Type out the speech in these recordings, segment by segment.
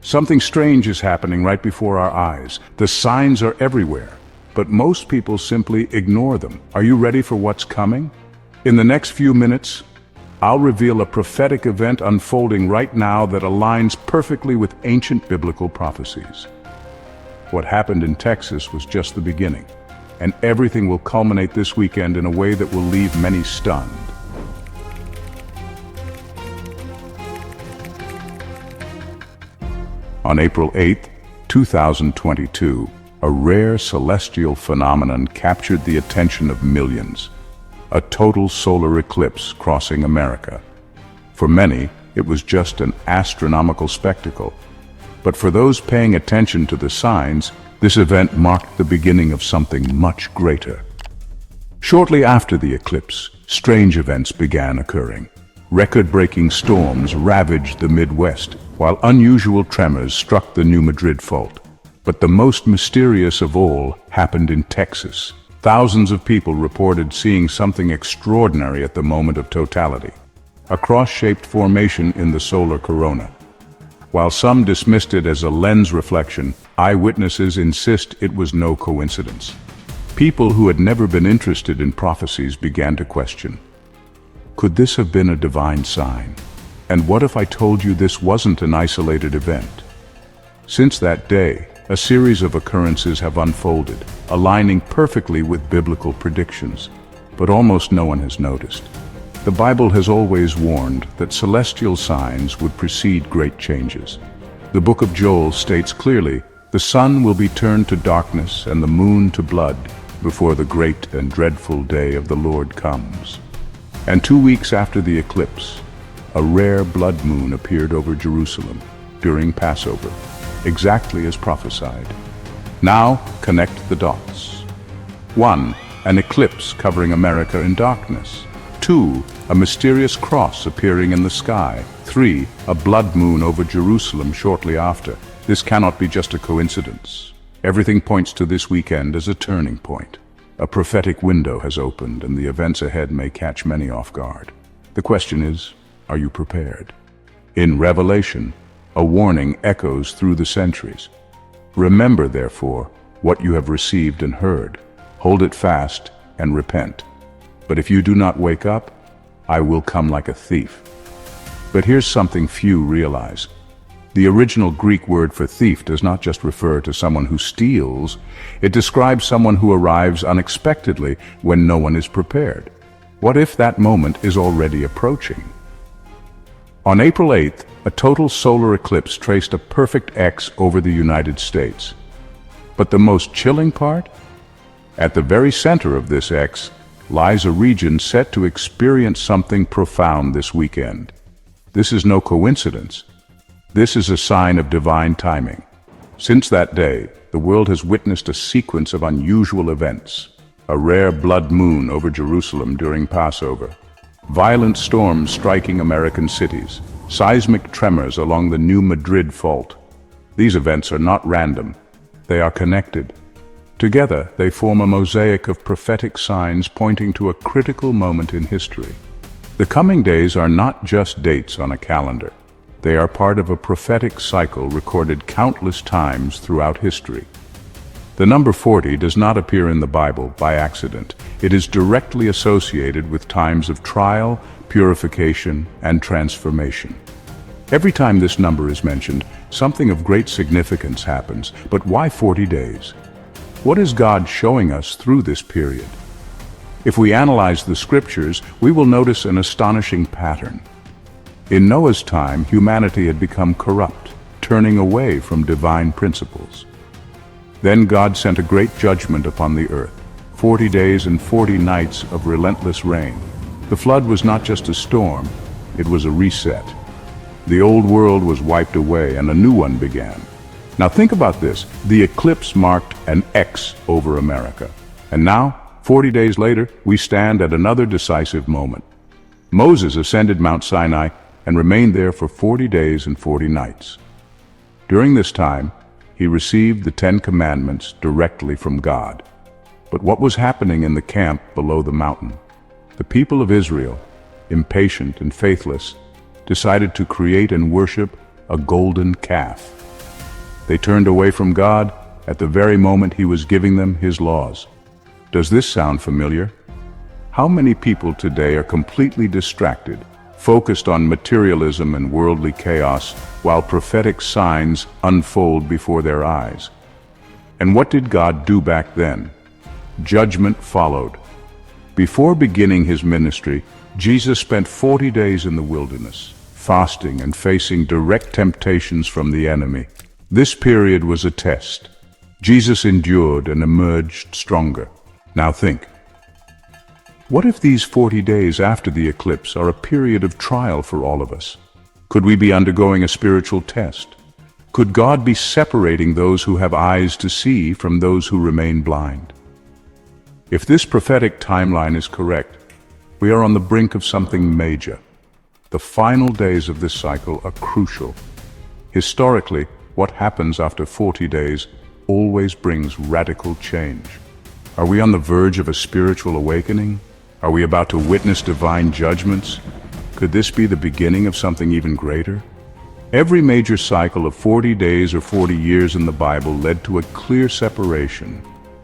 Something strange is happening right before our eyes. The signs are everywhere, but most people simply ignore them. Are you ready for what's coming? In the next few minutes, I'll reveal a prophetic event unfolding right now that aligns perfectly with ancient biblical prophecies. What happened in Texas was just the beginning, and everything will culminate this weekend in a way that will leave many stunned. On April 8, 2022, a rare celestial phenomenon captured the attention of millions. A total solar eclipse crossing America. For many, it was just an astronomical spectacle. But for those paying attention to the signs, this event marked the beginning of something much greater. Shortly after the eclipse, strange events began occurring. Record-breaking storms ravaged the Midwest, while unusual tremors struck the New Madrid fault. But the most mysterious of all happened in Texas. Thousands of people reported seeing something extraordinary at the moment of totality, a cross-shaped formation in the solar corona. While some dismissed it as a lens reflection, eyewitnesses insist it was no coincidence. People who had never been interested in prophecies began to question, could this have been a divine sign? And what if I told you this wasn't an isolated event? Since that day, a series of occurrences have unfolded, aligning perfectly with biblical predictions, but almost no one has noticed. The Bible has always warned that celestial signs would precede great changes. The book of Joel states clearly, the sun will be turned to darkness and the moon to blood before the great and dreadful day of the Lord comes. And 2 weeks after the eclipse, a rare blood moon appeared over Jerusalem during Passover, exactly as prophesied. Now, connect the dots. 1. An eclipse covering America in darkness. 2. A mysterious cross appearing in the sky. 3. A blood moon over Jerusalem shortly after. This cannot be just a coincidence. Everything points to this weekend as a turning point. A prophetic window has opened, and the events ahead may catch many off guard. The question is, are you prepared? In Revelation, a warning echoes through the centuries. Remember, therefore, what you have received and heard. Hold it fast and repent. But if you do not wake up, I will come like a thief. But here's something few realize. The original Greek word for thief does not just refer to someone who steals. It describes someone who arrives unexpectedly when no one is prepared. What if that moment is already approaching? On April 8th, a total solar eclipse traced a perfect X over the United States. But the most chilling part? At the very center of this X lies a region set to experience something profound this weekend. This is no coincidence. This is a sign of divine timing. Since that day, the world has witnessed a sequence of unusual events. A rare blood moon over Jerusalem during Passover. Violent storms striking American cities. Seismic tremors along the New Madrid fault. These events are not random. They are connected. Together, they form a mosaic of prophetic signs pointing to a critical moment in history. The coming days are not just dates on a calendar. They are part of a prophetic cycle recorded countless times throughout history. The number 40 does not appear in the Bible by accident. It is directly associated with times of trial, purification, and transformation. Every time this number is mentioned, something of great significance happens. But why 40 days? What is God showing us through this period? If we analyze the scriptures, we will notice an astonishing pattern. In Noah's time, humanity had become corrupt, turning away from divine principles. Then God sent a great judgment upon the earth, 40 days and 40 nights of relentless rain. The flood was not just a storm, it was a reset. The old world was wiped away and a new one began. Now think about this, the eclipse marked an X over America. And now, 40 days later, we stand at another decisive moment. Moses ascended Mount Sinai and remained there for 40 days and 40 nights. During this time, he received the 10 Commandments directly from God. But what was happening in the camp below the mountain? The people of Israel, impatient and faithless, decided to create and worship a golden calf. They turned away from God at the very moment He was giving them His laws. Does this sound familiar? How many people today are completely distracted, focused on materialism and worldly chaos, while prophetic signs unfold before their eyes? And what did God do back then? Judgment followed. Before beginning His ministry, Jesus spent 40 days in the wilderness, fasting and facing direct temptations from the enemy. This period was a test. Jesus endured and emerged stronger. Now think, what if these 40 days after the eclipse are a period of trial for all of us? Could we be undergoing a spiritual test? Could God be separating those who have eyes to see from those who remain blind? If this prophetic timeline is correct, we are on the brink of something major. The final days of this cycle are crucial. Historically, what happens after 40 days always brings radical change. Are we on the verge of a spiritual awakening? Are we about to witness divine judgments? Could this be the beginning of something even greater? Every major cycle of 40 days or 40 years in the Bible led to a clear separation.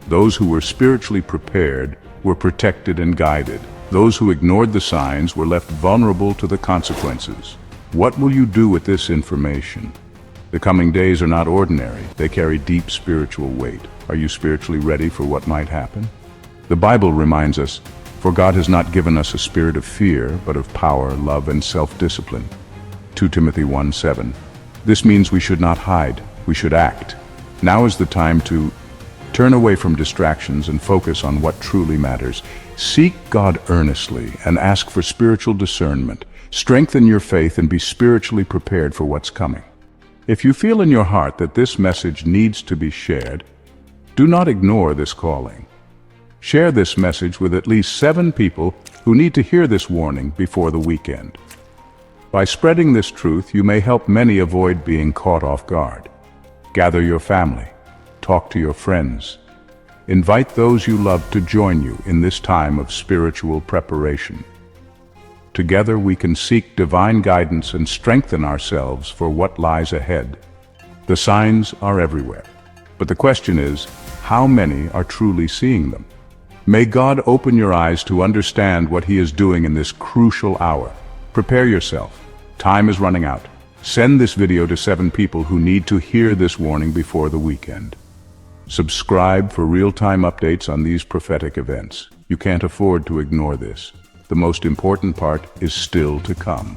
Those who were spiritually prepared were protected and guided. Those who ignored the signs were left vulnerable to the consequences. What will you do with this information? The coming days are not ordinary. They carry deep spiritual weight. Are you spiritually ready for what might happen? The Bible reminds us, "For God has not given us a spirit of fear, but of power, love, and self-discipline." 2 Timothy 1:7. This means we should not hide, we should act. Now is the time to turn away from distractions and focus on what truly matters. Seek God earnestly and ask for spiritual discernment. Strengthen your faith and be spiritually prepared for what's coming. If you feel in your heart that this message needs to be shared, do not ignore this calling. Share this message with at least 7 people who need to hear this warning before the weekend. By spreading this truth, you may help many avoid being caught off guard. Gather your family. Talk to your friends. Invite those you love to join you in this time of spiritual preparation. Together we can seek divine guidance and strengthen ourselves for what lies ahead. The signs are everywhere, but the question is, how many are truly seeing them? May God open your eyes to understand what He is doing in this crucial hour. Prepare yourself. Time is running out. Send this video to 7 people who need to hear this warning before the weekend. Subscribe for real-time updates on these prophetic events. You can't afford to ignore this. The most important part is still to come.